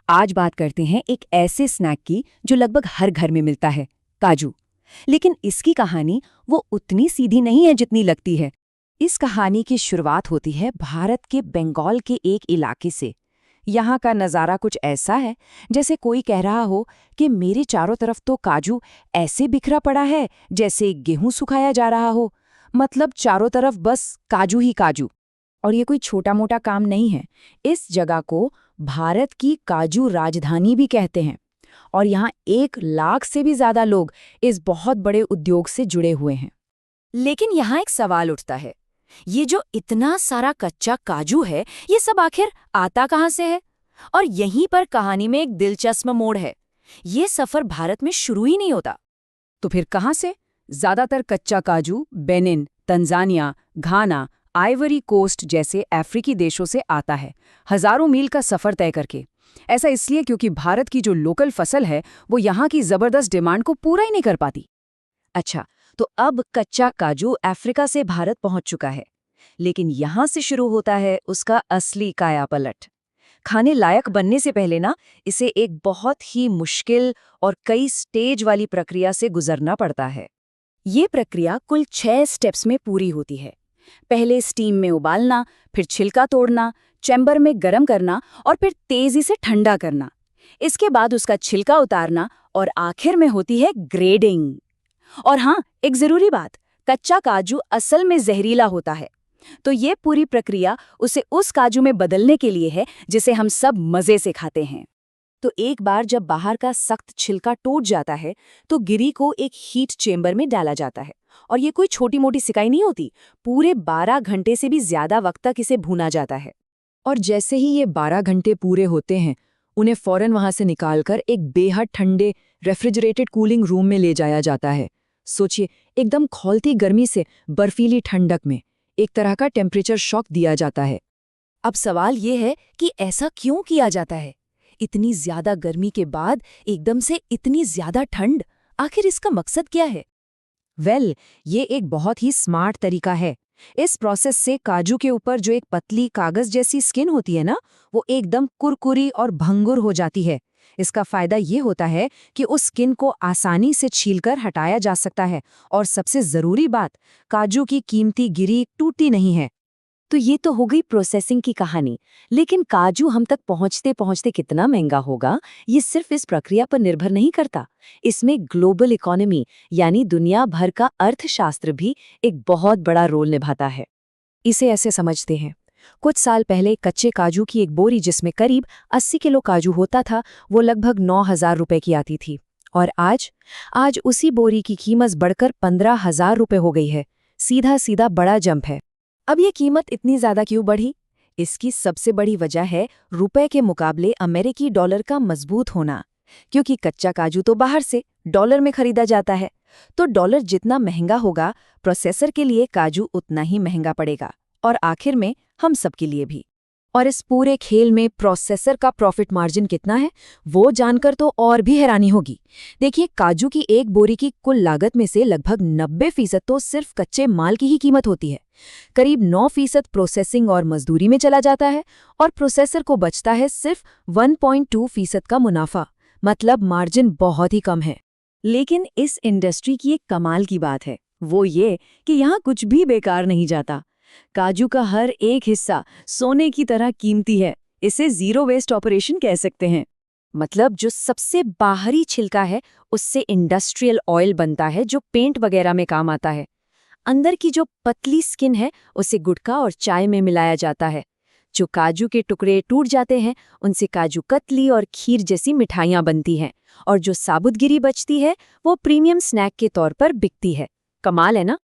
आज बात करते हैं एक ऐसे स्नैक की जो लगभग हर घर में मिलता है, काजू। लेकिन इसकी कहानी वो उतनी सीधी नहीं है जितनी लगती है। इस कहानी की शुरुआत होती है भारत के बंगाल के एक इलाके से। यहाँ का नज़ारा कुछ ऐसा है जैसे कोई कह रहा हो कि मेरे चारों तरफ तो काजू ऐसे बिखरा पड़ा है जैसे गेहूं सुखाया जा रहा हो। मतलब चारों तरफ बस काजू ही काजू। और ये कोई छोटा मोटा काम नहीं है। इस जगह को भारत की काजू राजधानी भी कहते हैं। और यहाँ 1 लाख से भी ज्यादा लोग इस बहुत बड़े उद्योग से जुड़े हुए हैं। लेकिन यहाँ एक सवाल उठता है, ये जो इतना सारा कच्चा काजू है, ये सब आखिर आता कहाँ से है? और यहीं पर कहानी में एक दिलचस्प मोड़ है। ये सफर भारत में शुरू ही नहीं होता। तो फिर कहाँ से? ज्यादातर कच्चा काजू बेनिन, तंजानिया, घाना, आइवरी कोस्ट जैसे अफ्रीकी देशों से आता है, हजारों मील का सफर तय करके। ऐसा इसलिए क्योंकि भारत की जो लोकल फसल है वो यहाँ की जबरदस्त डिमांड को पूरा ही नहीं कर पाती। अच्छा, तो अब कच्चा काजू अफ्रीका से भारत पहुंच चुका है, लेकिन यहाँ से शुरू होता है उसका असली कायापलट। खाने लायक बनने से पहले ना इसे एक बहुत ही मुश्किल और कई स्टेज वाली प्रक्रिया से गुजरना पड़ता है। ये प्रक्रिया कुल 6 स्टेप्स में पूरी होती है। पहले स्टीम में उबालना, फिर छिलका तोड़ना, चैम्बर में गर्म करना और फिर तेजी से ठंडा करना। इसके बाद उसका छिलका उतारना और आखिर में होती है ग्रेडिंग। और हाँ, एक जरूरी बात, कच्चा काजू असल में जहरीला होता है, तो ये पूरी प्रक्रिया उसे उस काजू में बदलने के लिए है जिसे हम सब मजे से खाते हैं। तो एक बार जब बाहर का सख्त छिलका टूट जाता है तो गिरी को एक हीट चेम्बर में डाला जाता है। और ये कोई छोटी मोटी सिकाई नहीं होती, पूरे 12 घंटे से भी ज्यादा वक्त तक इसे भूना जाता है। और जैसे ही ये 12 घंटे पूरे होते हैं, उन्हें फौरन वहां से निकालकर एक बेहद ठंडे रेफ्रिजरेटेड कूलिंग रूम में ले जाया जाता है। सोचिए, एकदम खौलती गर्मी से बर्फीली ठंडक में एक तरह का टेम्परेचर शॉक दिया जाता है। अब सवाल ये है कि ऐसा क्यों किया जाता है? इतनी ज्यादा गर्मी के बाद एकदम से इतनी ज्यादा ठंड, आखिर इसका मकसद क्या है? ये एक बहुत ही स्मार्ट तरीका है। इस प्रोसेस से काजू के ऊपर जो एक पतली कागज जैसी स्किन होती है ना, वो एकदम कुरकुरी और भंगुर हो जाती है। इसका फायदा ये होता है कि उस स्किन को आसानी से छीलकर हटाया जा सकता है। और सबसे जरूरी बात, काजू की कीमती गिरी टूटती नहीं है। तो ये तो हो गई प्रोसेसिंग की कहानी। लेकिन काजू हम तक पहुंचते पहुंचते कितना महंगा होगा, ये सिर्फ इस प्रक्रिया पर निर्भर नहीं करता। इसमें ग्लोबल इकोनॉमी यानी दुनिया भर का अर्थशास्त्र भी एक बहुत बड़ा रोल निभाता है। इसे ऐसे समझते हैं, कुछ साल पहले कच्चे काजू की एक बोरी जिसमें करीब 80 किलो काजू होता था, वो लगभग 9,000 रुपए की आती थी। और आज उसी बोरी की कीमत बढ़कर 15,000 रुपए हो गई है। सीधा सीधा बड़ा जंप है। अब ये कीमत इतनी ज्यादा क्यों बढ़ी? इसकी सबसे बड़ी वजह है रुपए के मुकाबले अमेरिकी डॉलर का मजबूत होना। क्योंकि कच्चा काजू तो बाहर से डॉलर में खरीदा जाता है, तो डॉलर जितना महंगा होगा, प्रोसेसर के लिए काजू उतना ही महंगा पड़ेगा, और आखिर में हम सबके लिए भी। और इस पूरे खेल में प्रोसेसर का प्रॉफिट मार्जिन कितना है, वो जानकर तो और भी हैरानी होगी। देखिए, काजू की एक बोरी की कुल लागत में से लगभग 90% तो सिर्फ कच्चे माल की ही कीमत होती है। करीब 9% प्रोसेसिंग और मजदूरी में चला जाता है, और प्रोसेसर को बचता है सिर्फ 1.2% का मुनाफा। मतलब मार्जिन बहुत ही कम है। लेकिन इस इंडस्ट्री की एक कमाल की बात है, वो ये कि यहाँ कुछ भी बेकार नहीं जाता। काजू का हर एक हिस्सा सोने की तरह कीमती है। इसे जीरो वेस्ट ऑपरेशन कह सकते हैं। मतलब जो सबसे बाहरी छिलका है उससे इंडस्ट्रियल ऑयल बनता है जो पेंट वगैरह में काम आता है। अंदर की जो पतली स्किन है उसे गुटखा और चाय में मिलाया जाता है। जो काजू के टुकड़े टूट जाते हैं उनसे काजू कतली और खीर जैसी मिठाइयाँ बनती हैं। और जो साबुत गिरी बचती है वो प्रीमियम स्नैक के तौर पर बिकती है। कमाल है ना?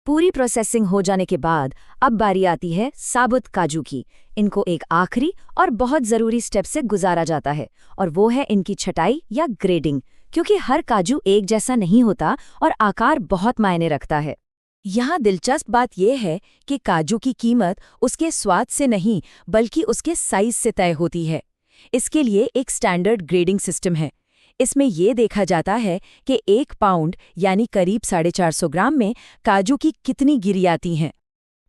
पूरी प्रोसेसिंग हो जाने के बाद अब बारी आती है साबुत काजू की। इनको एक आखिरी और बहुत ज़रूरी स्टेप से गुजारा जाता है, और वो है इनकी छटाई या ग्रेडिंग। क्योंकि हर काजू एक जैसा नहीं होता और आकार बहुत मायने रखता है। यहाँ दिलचस्प बात यह है कि काजू की कीमत उसके स्वाद से नहीं बल्कि उसके साइज से तय होती है। इसके लिए एक स्टैंडर्ड ग्रेडिंग सिस्टम है। इसमें यह देखा जाता है कि 1 पाउंड यानी करीब 450 ग्राम में काजू की कितनी गिरी आती हैं।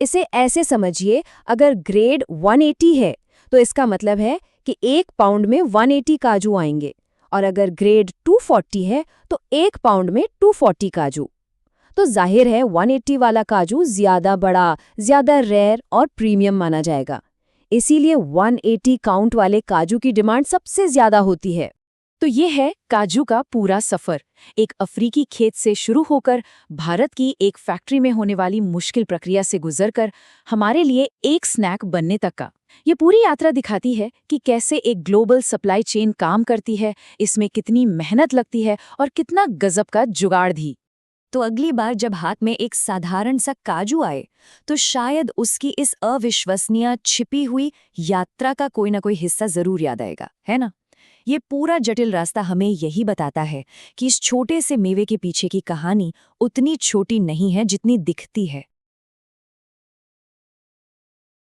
इसे ऐसे समझिए, अगर ग्रेड 180 है तो इसका मतलब है कि 1 पाउंड में 180 काजू आएंगे, और अगर ग्रेड 240 है तो 1 पाउंड में 240 काजू। तो जाहिर है 180 वाला काजू ज्यादा बड़ा, ज्यादा रेयर और प्रीमियम माना जाएगा। इसीलिए 180 काउंट वाले काजू की डिमांड सबसे ज्यादा होती है। तो ये है काजू का पूरा सफर, एक अफ्रीकी खेत से शुरू होकर भारत की एक फैक्ट्री में होने वाली मुश्किल प्रक्रिया से गुजरकर हमारे लिए एक स्नैक बनने तक का। ये पूरी यात्रा दिखाती है कि कैसे एक ग्लोबल सप्लाई चेन काम करती है, इसमें कितनी मेहनत लगती है और कितना गजब का जुगाड़ भी। तो अगली बार जब हाथ में एक साधारण सा काजू आए, तो शायद उसकी इस अविश्वसनीय छिपी हुई यात्रा का कोई ना कोई हिस्सा जरूर याद आएगा, है ना? ये पूरा जटिल रास्ता हमें यही बताता है कि इस छोटे से मेवे के पीछे की कहानी उतनी छोटी नहीं है जितनी दिखती है।